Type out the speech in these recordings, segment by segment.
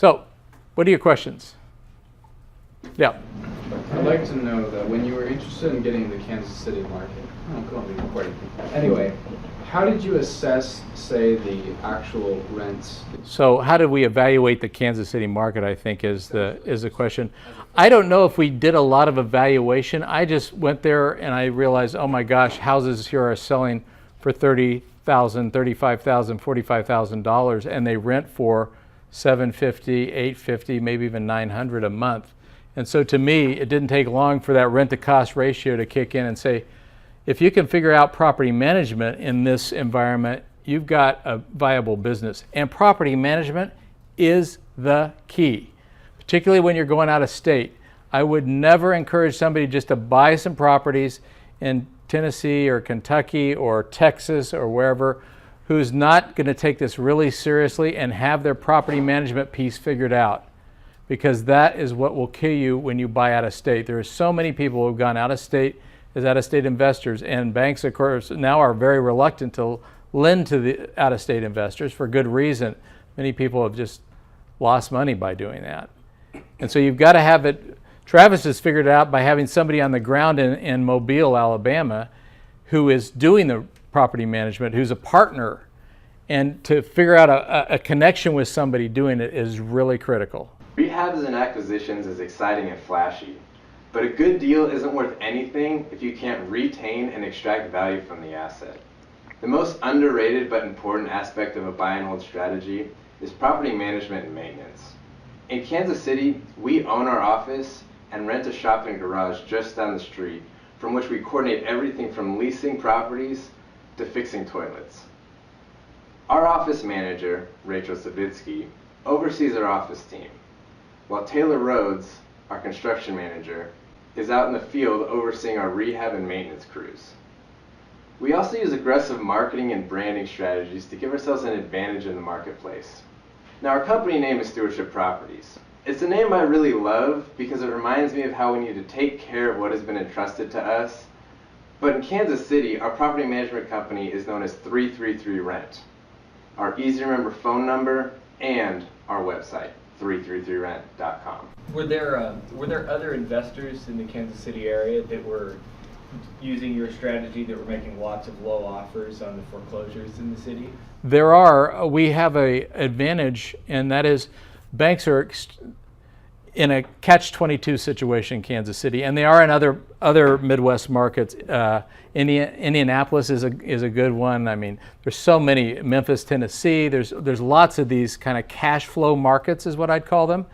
So, what are your questions? Yeah. I'd like to know that when you were interested in getting the Kansas City market, anyway, how did you assess, say, the actual rents? So how did we evaluate the Kansas City market, I think is the question. I don't know if we did a lot of evaluation. I just went there and I realized, oh my gosh, houses here are selling for $30,000, $35,000, $45,000, and they rent for $750, $850, maybe even $900 a month. And so to me, it didn't take long for that rent-to-cost ratio to kick in and say, if you can figure out property management in this environment, you've got a viable business. And property management is the key, particularly when you're going out of state. I would never encourage somebody just to buy some properties in Tennessee or Kentucky or Texas or wherever who's not going to take this really seriously and have their property management piece figured out, because that is what will kill you when you buy out of state. There are so many people who've gone out of state as out-of-state investors, and banks, of course, now are very reluctant to lend to the out-of-state investors for good reason. Many people have just lost money by doing that. And so you've got to have it. Travis has figured it out by having somebody on the ground in Mobile, Alabama, who is doing the property management, who's a partner. And to figure out a connection with somebody doing it is really critical. Rehabs and acquisitions is exciting and flashy, but a good deal isn't worth anything if you can't retain and extract value from the asset. The most underrated but important aspect of a buy and hold strategy is property management and maintenance. In Kansas City, we own our office and rent a shop and garage just down the street, from which we coordinate everything from leasing properties to fixing toilets. Our office manager, Rachel Savitsky, oversees our office team, while Taylor Rhodes, our construction manager, is out in the field overseeing our rehab and maintenance crews. We also use aggressive marketing and branding strategies to give ourselves an advantage in the marketplace. Now, our company name is Stewardship Properties. It's a name I really love because it reminds me of how we need to take care of what has been entrusted to us. But in Kansas City, our property management company is known as 333 Rent, our easy to remember phone number, and our website, 333rent.com. Were there other investors in the Kansas City area that were using your strategy, that were making lots of low offers on the foreclosures in the city? There are. We have an advantage, and that is banks are in a catch-22 situation in Kansas City, and they are in other Midwest markets. Indianapolis is a good one. I mean, there's so many. Memphis, Tennessee. There's lots of these kind of cash flow markets, is what I'd call them.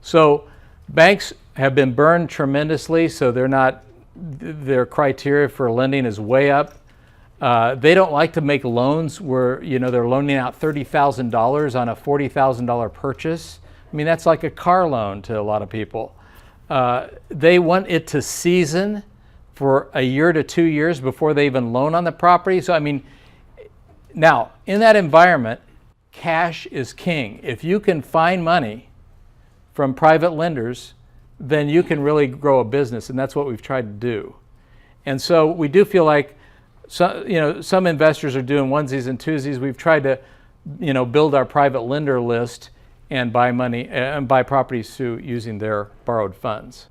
So banks have been burned tremendously. So their criteria for lending is way up. They don't like to make loans where they're loaning out $30,000 on a $40,000 purchase. I mean, that's like a car loan to a lot of people. They want it to season for a year to 2 years before they even loan on the property. So, I mean, now, in that environment, cash is king. If you can find money from private lenders, then you can really grow a business, and that's what we've tried to do. And so we do feel like some investors are doing onesies and twosies. We've tried to build our private lender list and buy money and buy properties through using their borrowed funds.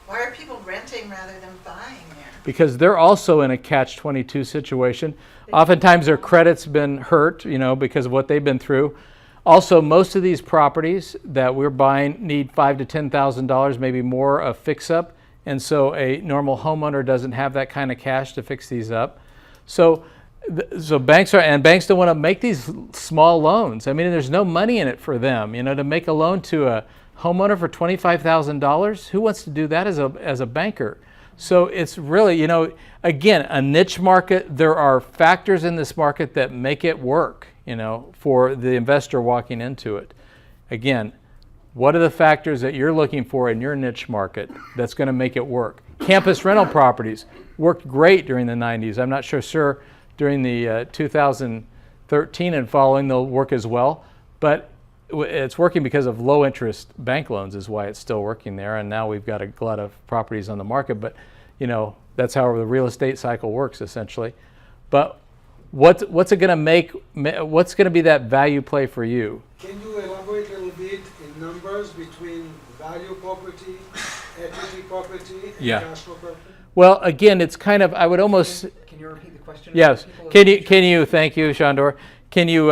Why are people renting rather than buying there? Because they're also in a catch-22 situation. Oftentimes their credit's been hurt, because of what they've been through. Also, most of these properties that we're buying need $5,000 to $10,000, maybe more, of fix-up, and so a normal homeowner doesn't have that kind of cash to fix these up. So banks don't want to make these small loans. I mean, there's no money in it for them. To make a loan to a homeowner for $25,000, who wants to do that as a banker? So it's really, again, a niche market. There are factors in this market that make it work, for the investor walking into it. Again, what are the factors that you're looking for in your niche market that's going to make it work? Campus rental properties worked great during the 90s. I'm not sure during the 2013 and following they'll work as well, but it's working because of low interest bank loans is why it's still working there. And now we've got a glut of properties on the market, but that's how the real estate cycle works essentially. But what's it going to make? What's going to be that value play for you? Can you elaborate a little bit differs between value property, equity property, and Yeah. cash flow property? Well, again, it's kind of, I would almost, Can you repeat the question? yes. People Can you, thank you, Shandor. Can you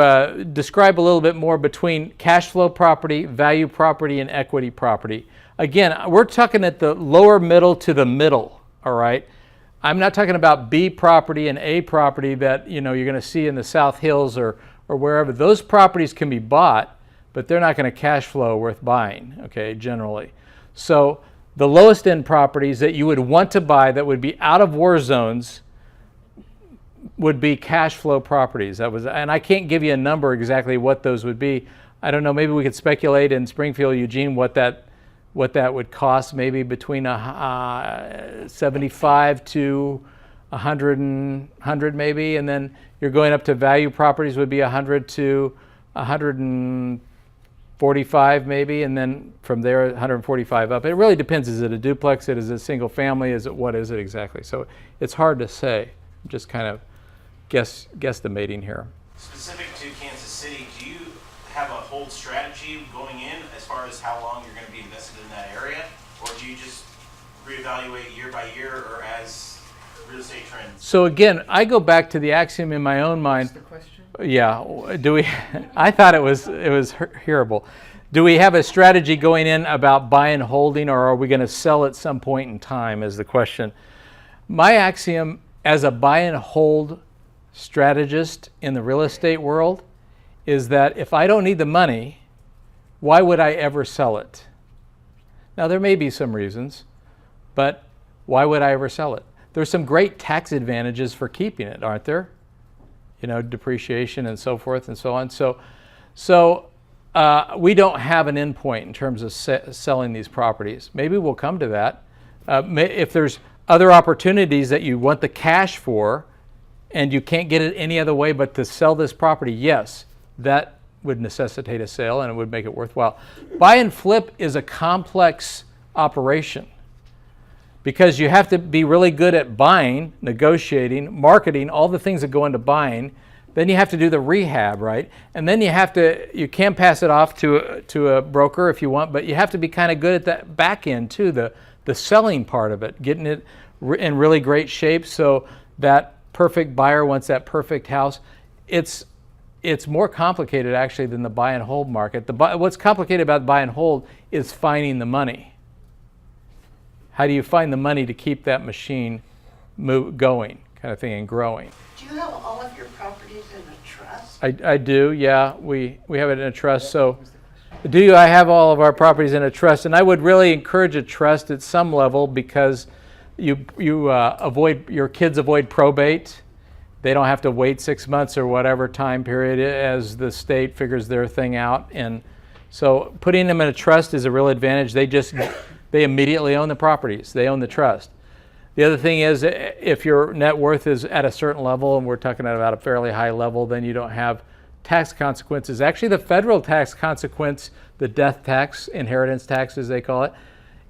describe a little bit more between cash flow property, value property, and equity property? Again, we're talking at the lower middle to the middle, all right? I'm not talking about B property and A property that, you're going to see in the South Hills or wherever. Those properties can be bought, but they're not going to cash flow worth buying, okay, generally. So the lowest end properties that you would want to buy that would be out of war zones would be cash flow properties. And I can't give you a number exactly what those would be. I don't know, maybe we could speculate in Springfield, Eugene, what that would cost, maybe between 75 to 100 maybe, and then you're going up to value properties would be 100 to 145 maybe, and then from there 145 up. It really depends. Is it a duplex? Is it a single family? What is it exactly? So it's hard to say. I'm just kind of guesstimating here. Specific to Kansas City, do you have a hold strategy going in as far as how long you're going to be invested in that area, or do you just reevaluate year by year or as real estate trends? So again, I go back to the axiom in my own mind. What's the question? Yeah, do we? I thought it was hearable. Do we have a strategy going in about buy and holding, or are we going to sell at some point in time? Is the question. My axiom as a buy and hold strategist in the real estate world is that if I don't need the money, why would I ever sell it? Now, there may be some reasons, but why would I ever sell it? There's some great tax advantages for keeping it, aren't there? Depreciation and so forth and so on. So we don't have an end point in terms of selling these properties. Maybe we'll come to that. If there's other opportunities that you want the cash for and you can't get it any other way but to sell this property, yes, that would necessitate a sale and it would make it worthwhile. Buy and flip is a complex operation because you have to be really good at buying, negotiating, marketing, all the things that go into buying. Then you have to do the rehab, right? And then you can pass it off to a broker if you want, but you have to be kind of good at that back end too, the selling part of it, getting it in really great shape so that perfect buyer wants that perfect house. It's more complicated actually than the buy and hold market. What's complicated about buy and hold is finding the money. How do you find the money to keep that machine going, kind of thing, and growing? Do you have all of your properties in a trust? I do, yeah. We have it in a trust. So, I have all of our properties in a trust, and I would really encourage a trust at some level because your kids avoid probate. They don't have to wait 6 months or whatever time period as the state figures their thing out. And so putting them in a trust is a real advantage. They immediately own the properties. They own the trust. The other thing is if your net worth is at a certain level, and we're talking about a fairly high level, then you don't have tax consequences. Actually, the federal tax consequence, the death tax, inheritance tax as they call it,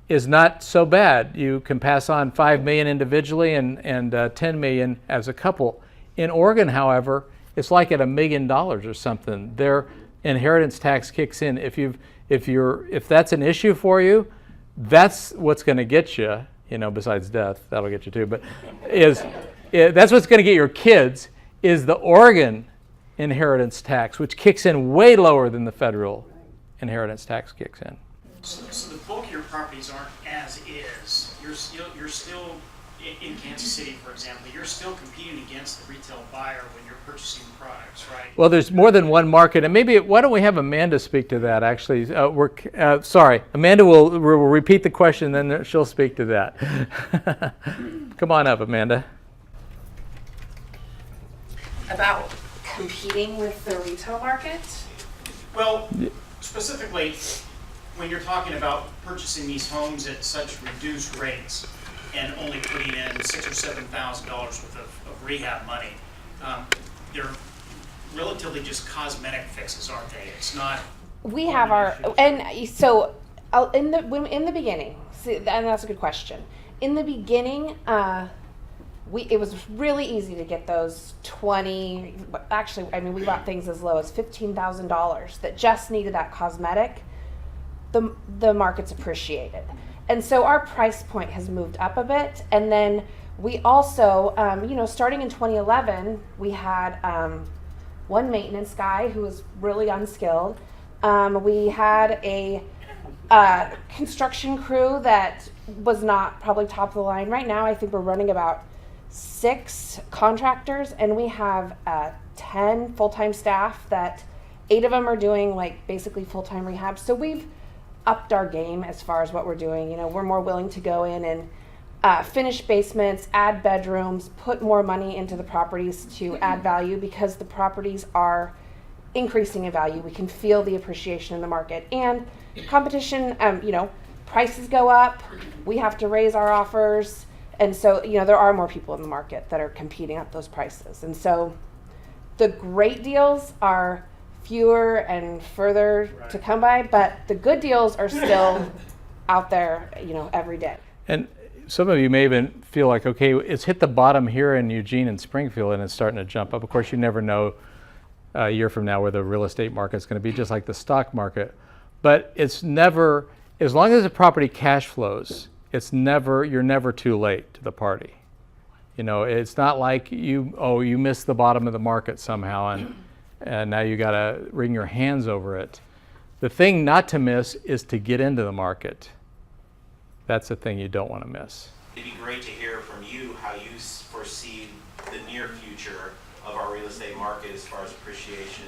is not so bad. You can pass on $5 million individually and $10 million as a couple. In Oregon, however, it's like at $1 million or something. Their inheritance tax kicks in. If that's an issue for you, that's what's going to get you. Besides death, that'll get you too. But that's what's going to get your kids is the Oregon inheritance tax, which kicks in way lower than the federal inheritance tax kicks in. So the bulk of your properties aren't as is. You're still in Kansas City, for example, you're still competing against the retail buyer when you're purchasing products, right? Well, there's more than one market, and maybe why don't we have Amanda speak to that? Actually, sorry, Amanda will repeat the question, then she'll speak to that. Come on up, Amanda. About competing with the retail market? Well, specifically, when you're talking about purchasing these homes at such reduced rates and only putting in $6,000 or $7,000 worth of rehab money, they're relatively just cosmetic fixes, aren't they? It's not. We have our, and so in the beginning, see, and that's a good question. In the beginning, it was really easy to get those 20. Actually, we bought things as low as $15,000 that just needed that cosmetic. the market's appreciated. And so our price point has moved up a bit. And then we also, starting in 2011, we had one maintenance guy who was really unskilled. We had a construction crew that was not probably top of the line. Right now, I think we're running about 6 contractors, and we have 10 full-time staff that 8 of them are doing like basically full-time rehab. So we've upped our game as far as what we're doing. We're more willing to go in and finish basements, add bedrooms, put more money into the properties to add value, because the properties are increasing in value. We can feel the appreciation in the market, and competition, prices go up, we have to raise our offers, and so there are more people in the market that are competing at those prices. And so the great deals are fewer and further to come by, but the good deals are still out there, every day. And some of you may even feel like, okay, it's hit the bottom here in Eugene and Springfield and it's starting to jump up. Of course, you never know a year from now where the real estate market's going to be, just like the stock market. But it's never, as long as the property cash flows, you're never too late to the party. It's not like you missed the bottom of the market somehow and now you got to wring your hands over it. The thing not to miss is to get into the market. That's the thing you don't want to miss. It'd be great to hear from you how you foresee the near future of our real estate market as far as appreciation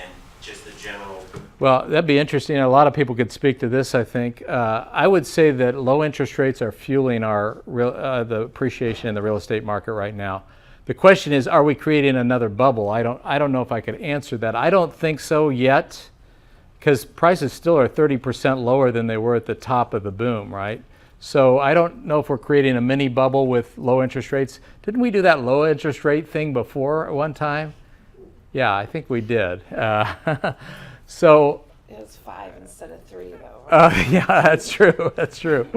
and just the general. Well, that'd be interesting. A lot of people could speak to this, I think. I would say that low interest rates are fueling the appreciation in the real estate market right now. The question is, are we creating another bubble? I don't know if I could answer that. I don't think so yet, because prices still are 30% lower than they were at the top of the boom, right? So I don't know if we're creating a mini bubble with low interest rates. Didn't we do that low interest rate thing before at one time? Yeah, I think we did. So It was 5 instead of 3, though. yeah, that's true. That's true.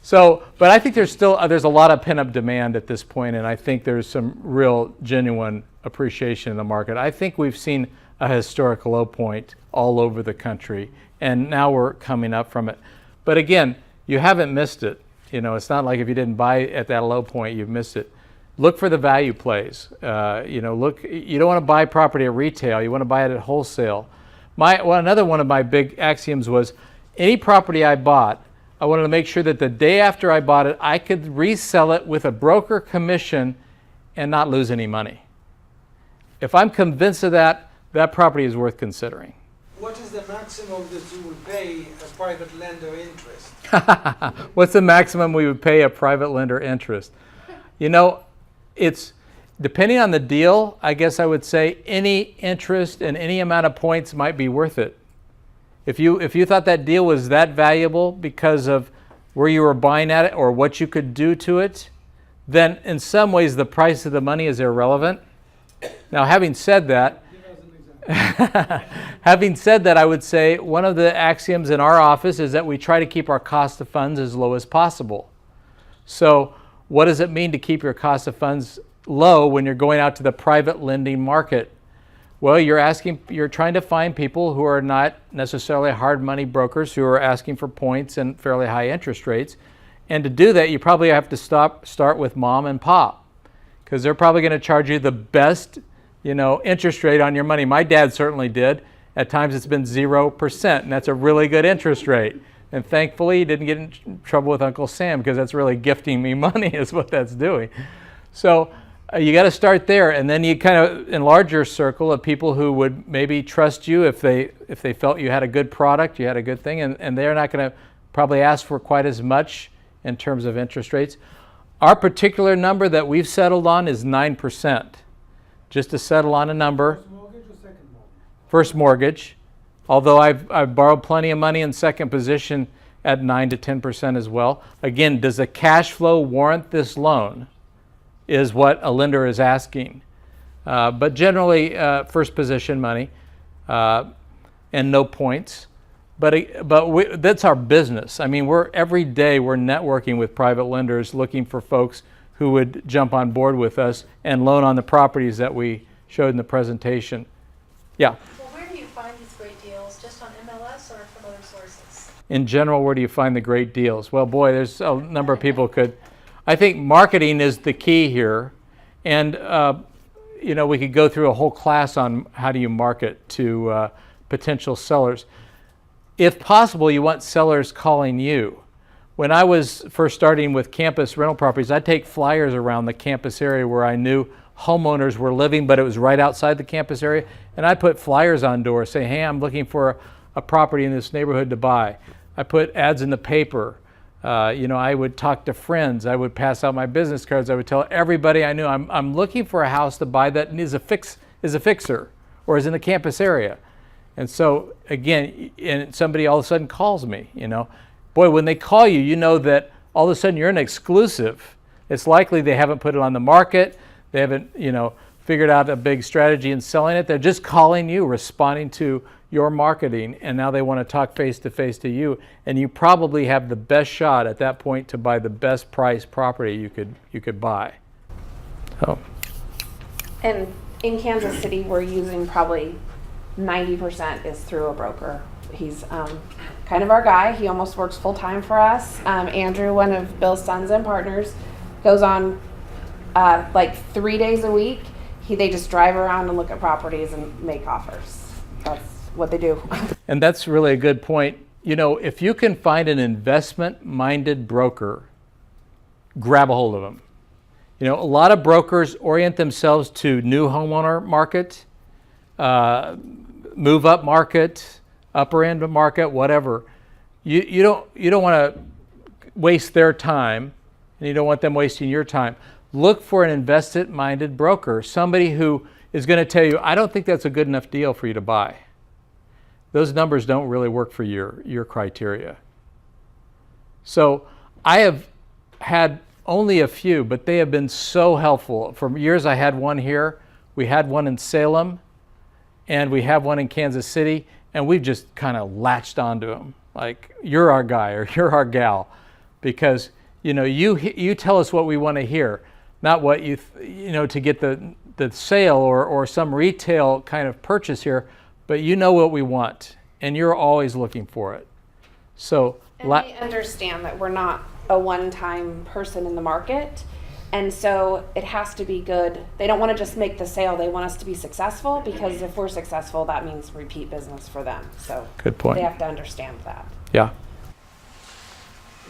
So, but I think there's a lot of pent-up demand at this point, and I think there's some real genuine appreciation in the market. I think we've seen a historic low point all over the country, and now we're coming up from it. But again, you haven't missed it. It's not like if you didn't buy at that low point, you've missed it. Look for the value plays. You don't want to buy property at retail. You want to buy it at wholesale. Another one of my big axioms was, any property I bought, I wanted to make sure that the day after I bought it, I could resell it with a broker commission and not lose any money. If I'm convinced of that, that property is worth considering. What is the maximum that you would pay a private lender interest? What's the maximum we would pay a private lender interest? It's depending on the deal. I guess I would say any interest and any amount of points might be worth it. If you thought that deal was that valuable because of where you were buying at it or what you could do to it, then in some ways the price of the money is irrelevant. Now, having said that, I would say one of the axioms in our office is that we try to keep our cost of funds as low as possible. So what does it mean to keep your cost of funds low when you're going out to the private lending market? Well, you're trying to find people who are not necessarily hard money brokers who are asking for points and fairly high interest rates. And to do that, you probably have to start with mom and pop, because they're probably going to charge you the best, interest rate on your money. My dad certainly did. At times it's been 0%, and that's a really good interest rate. And thankfully, he didn't get in trouble with Uncle Sam, because that's really gifting me money is what that's doing. So you got to start there, and then you kind of enlarge your circle of people who would maybe trust you if they felt you had a good product, you had a good thing, and they're not going to probably ask for quite as much in terms of interest rates. Our particular number that we've settled on is 9%, just to settle on a number. First mortgage or second mortgage? First mortgage, although I've borrowed plenty of money in second position at 9 to 10% as well. Again, does the cash flow warrant this loan is what a lender is asking. But generally, first position money and no points. But that's our business. I mean, every day we're networking with private lenders looking for folks who would jump on board with us and loan on the properties that we showed in the presentation. Yeah. Well, where do you find these great deals? Just on MLS or from other sources? in general, where do you find the great deals? Well, boy, there's a number of people could. I think marketing is the key here. And, we could go through a whole class on how do you market to potential sellers. If possible, you want sellers calling you. When I was first starting with campus rental properties, I'd take flyers around the campus area where I knew homeowners were living, but it was right outside the campus area. And I'd put flyers on doors saying, hey, I'm looking for a property in this neighborhood to buy. I put ads in the paper. I would talk to friends. I would pass out my business cards. I would tell everybody I knew, I'm looking for a house to buy that is a fixer or is in the campus area. And so again, and somebody all of a sudden calls me, Boy, when they call you, you know that all of a sudden you're an exclusive. It's likely they haven't put it on the market. They haven't, figured out a big strategy in selling it. They're just calling you, responding to your marketing, and now they want to talk face-to-face to you. And you probably have the best shot at that point to buy the best price property you could buy. So. And in Kansas City, we're using probably 90% is through a broker. He's kind of our guy. He almost works full time for us. Andrew, one of Bill's sons and partners, goes on like 3 days a week. They just drive around and look at properties and make offers. That's what they do. And that's really a good point. If you can find an investment-minded broker, grab a hold of them. A lot of brokers orient themselves to new homeowner market, move-up market, upper end of market, whatever. You don't want to waste their time, and you don't want them wasting your time. Look for an investment-minded broker, somebody who is going to tell you, I don't think that's a good enough deal for you to buy. Those numbers don't really work for your criteria. So I have had only a few, but they have been so helpful. For years I had one here, we had one in Salem, and we have one in Kansas City, and we've just kind of latched onto them. Like, you're our guy or you're our gal, because you tell us what we want to hear, not what to get the sale or some retail kind of purchase here, but you know what we want, and you're always looking for it. So they understand that we're not a one-time person in the market, and so it has to be good. They don't want to just make the sale. They want us to be successful, because if we're successful, that means repeat business for them. So good point. They have to understand that. Yeah.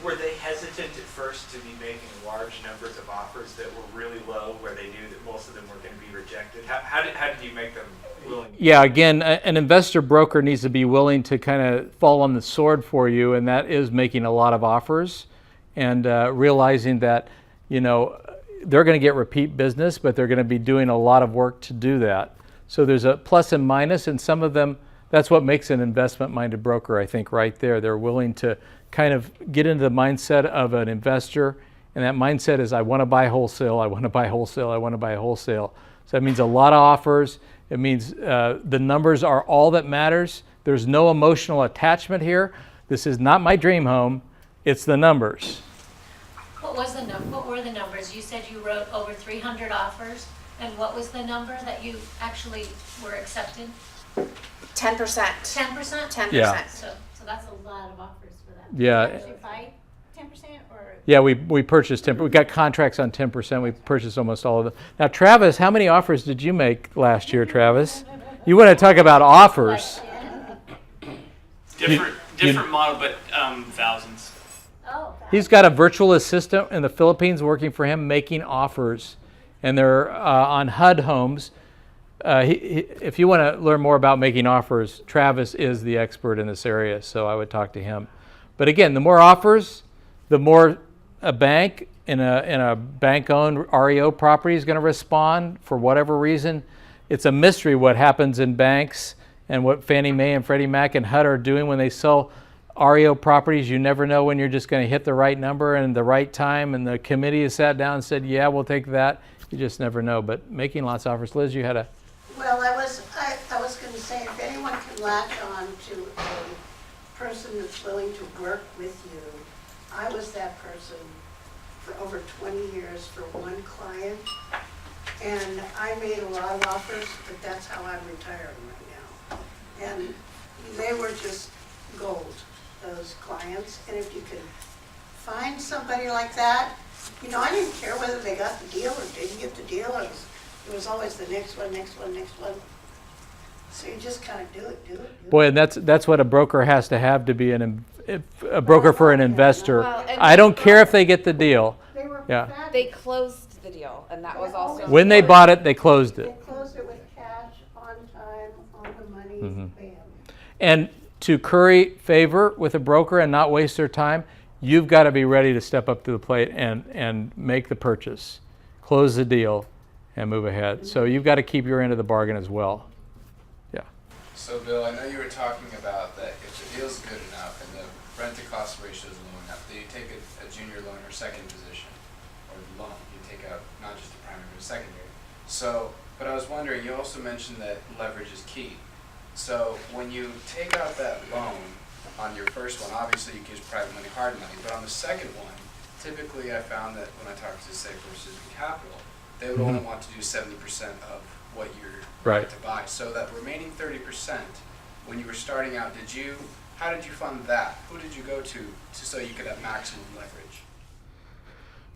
Were they hesitant at first to be making large numbers of offers that were really low, where they knew that most of them were going to be rejected? How did you make them willing? Yeah, again, an investor broker needs to be willing to kind of fall on the sword for you, and that is making a lot of offers and realizing that, they're going to get repeat business, but they're going to be doing a lot of work to do that. So there's a plus and minus, and some of them, that's what makes an investment-minded broker, I think, right there. They're willing to kind of get into the mindset of an investor, and that mindset is, I want to buy wholesale, I want to buy wholesale, I want to buy wholesale. So that means a lot of offers. It means the numbers are all that matters. There's no emotional attachment here. This is not my dream home. It's the numbers. What were the numbers? You said you wrote over 300 offers, and what was the number that you actually were accepted? 10%. 10%? 10%. Yeah. So that's a lot of offers for that. Yeah. Did you buy 10% or? Yeah, we purchased 10%. We got contracts on 10%. We purchased almost all of them. Now, Travis, how many offers did you make last year, Travis? You want to talk about offers? Different model, but thousands. Oh. He's got a virtual assistant in the Philippines working for him, making offers, and they're on HUD homes. If you want to learn more about making offers, Travis is the expert in this area, so I would talk to him. But again, the more offers, the more a bank in a bank-owned REO property is going to respond for whatever reason. It's a mystery what happens in banks and what Fannie Mae and Freddie Mac and HUD are doing when they sell REO properties. You never know when you're just going to hit the right number and the right time, and the committee has sat down and said, yeah, we'll take that. You just never know. But making lots of offers. Liz, you had a... Well, I was going to say, if anyone can latch on to a person that's willing to work with you, I was that person for over 20 years for one client, and I made a lot of offers, but that's how I'm retiring right now. And they were just gold. those clients. And if you could find somebody like that, you know, I didn't care whether they got the deal or didn't get the deal. It was always the next one, next one, next one. So you just kind of do it. Boy, and that's what a broker has to have to be a broker for an investor. Well, and I don't care if they get the deal. They were Yeah. fabulous. They closed the deal, and that was also. When they bought it, they closed They it. closed it with cash, on time, on the money, Mm-hmm. bam. And to curry favor with a broker and not waste their time, you've got to be ready to step up to the plate and make the purchase, close the deal, and move ahead. So you've got to keep your end of the bargain as well. Yeah. So Bill, I know you were talking about that if the deal's good enough and the rent-to-cost ratio is low enough, that you take a junior loan or second position, or the loan, you take out not just the primary but secondary. So, but I was wondering, you also mentioned that leverage is key. So when you take out that loan on your first one, obviously you use private money, hard money, but on the second one, typically I found that when I talked to, say, Versus Capital, they would only want to do 70% of what you're Right. to buy. So that remaining 30%, when you were starting out, how did you fund that? Who did you go to so you could have maximum leverage?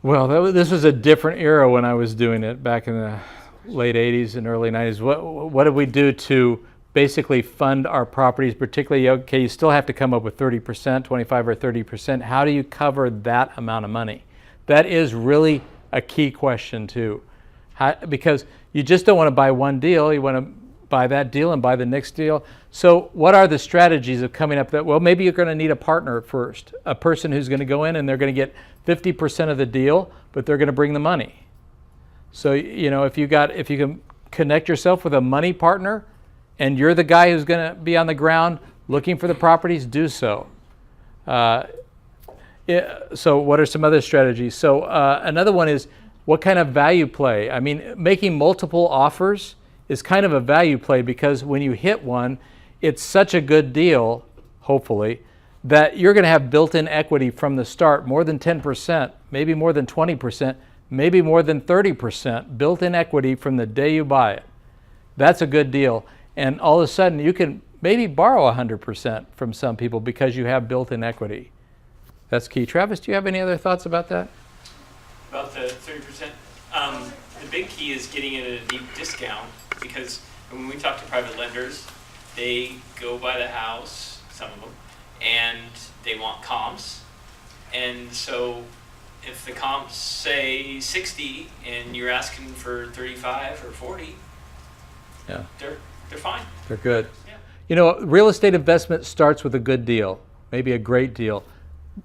Well, this was a different era when I was doing it back in the late 80s and early 90s. What did we do to basically fund our properties, particularly, okay, you still have to come up with 30%, 25 or 30%. How do you cover that amount of money? That is really a key question too. Because you just don't want to buy one deal, you want to buy that deal and buy the next deal. So what are the strategies of coming up that, well, maybe you're going to need a partner first, a person who's going to go in and they're going to get 50% of the deal, but they're going to bring the money. So, you know, if you can connect yourself with a money partner and you're the guy who's going to be on the ground looking for the properties, do so. So what are some other strategies? So another one is, what kind of value play? I mean, making multiple offers is kind of a value play because when you hit one, it's such a good deal, hopefully, that you're going to have built-in equity from the start, more than 10%, maybe more than 20%, maybe more than 30% built-in equity from the day you buy it. That's a good deal. And all of a sudden, you can maybe borrow 100% from some people because you have built-in equity. That's key. Travis, do you have any other thoughts about that? About the 30%, the big key is getting it at a deep discount because when we talk to private lenders, they go by the house, some of them, and they want comps. And so if the comps say 60 and you're asking for 35 or 40, Yeah. they're fine. They're good. Yeah. You know, real estate investment starts with a good deal, maybe a great deal.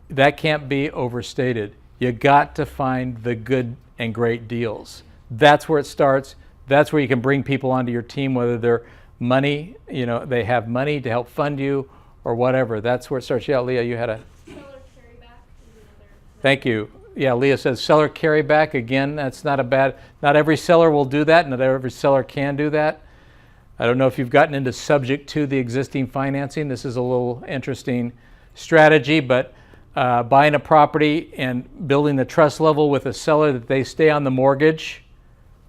That can't be overstated. You got to find the good and great deals. That's where it starts. That's where you can bring people onto your team, whether they're money, you know, they have money to help fund you or whatever. That's where it starts. Yeah, Leah, you had a... Seller carryback is another. Thank you. Yeah, Leah says seller carryback. Again, that's not every seller will do that. Not every seller can do that. I don't know if you've gotten into subject to the existing financing. This is a little interesting strategy, but buying a property and building the trust level with a seller that they stay on the mortgage,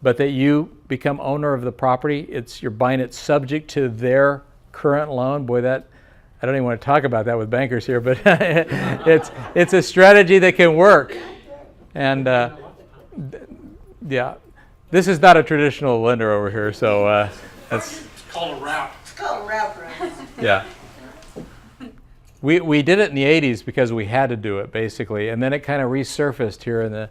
but that you become owner of the property. You're buying it subject to their current loan. Boy, that I don't even want to talk about that with bankers here, but it's a strategy that can work. And yeah, this is not a traditional lender over here, so that's It's called a route. It's called a wrap around. yeah. We did it in the 80s because we had to do it, basically, and then it kind of resurfaced here in the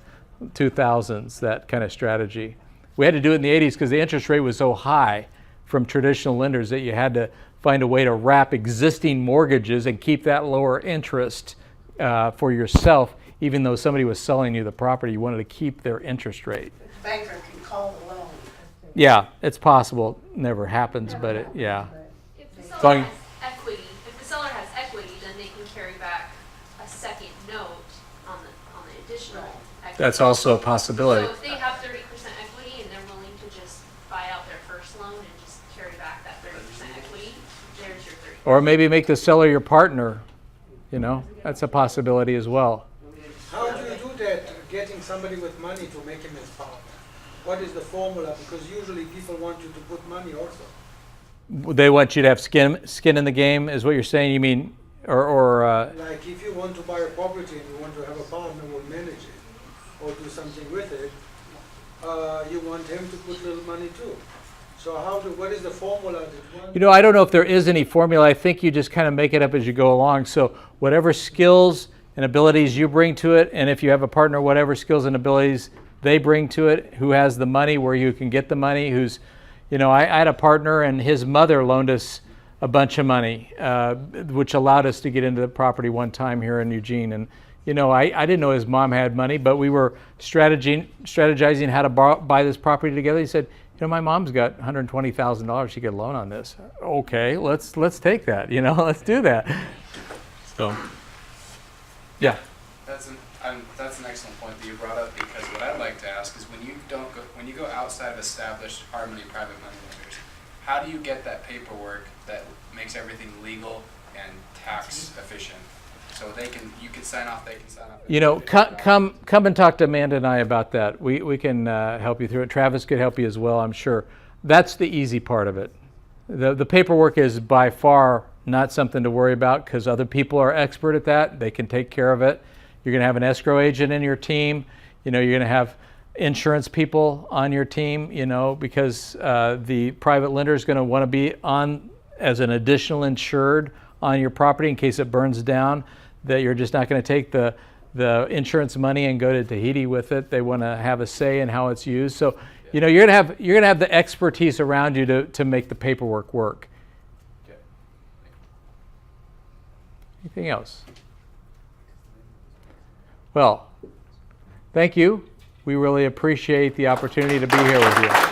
2000s, that kind of strategy. We had to do it in the 80s because the interest rate was so high from traditional lenders that you had to find a way to wrap existing mortgages and keep that lower interest for yourself, even though somebody was selling you the property. You wanted to keep their interest rate. The banker can call the loan. Yeah, it's possible. Never happens, but yeah. If the seller Going- has equity, then they can carry back a second note on the additional equity. That's also a possibility. So if they have 30% equity and they're willing to just buy out their first loan and just carry back that 30% equity, there's your 30%. Or maybe make the seller your partner. You know, that's a possibility as well. How do you do that, getting somebody with money to make him his partner? What is the formula? Because usually people want you to put money also. They want you to have skin in the game, is what you're saying? You mean Like if you want to buy a property and you want to have a partner who will manage it or do something with it, you want him to put little money too. So what is the formula that one? I don't know if there is any formula. I think you just kind of make it up as you go along. So whatever skills and abilities you bring to it, and if you have a partner, whatever skills and abilities they bring to it, who has the money, where you can get the money, I had a partner and his mother loaned us a bunch of money, which allowed us to get into the property one time here in Eugene. And I didn't know his mom had money, but we were strategizing how to buy this property together. He said, my mom's got $120,000. She could loan on this. Okay, let's take that. Let's do that. So, yeah. That's an excellent point that you brought up, because what I'd like to ask is when you go outside of established Harmony private money lenders, how do you get that paperwork that makes everything legal and tax efficient? So you can sign off, they can sign off. Come and talk to Amanda and I about that. We can help you through it. Travis could help you as well, I'm sure. That's the easy part of it. The paperwork is by far not something to worry about, because other people are expert at that. They can take care of it. You're going to have an escrow agent in your team. You're going to have insurance people on your team, because the private lender is going to want to be on as an additional insured on your property in case it burns down, that you're just not going to take the insurance money and go to Tahiti with it. They want to have a say in how it's used. So, you're going to have the expertise around you to make the paperwork work. Okay. Anything else? Well, thank you. We really appreciate the opportunity to be here with you.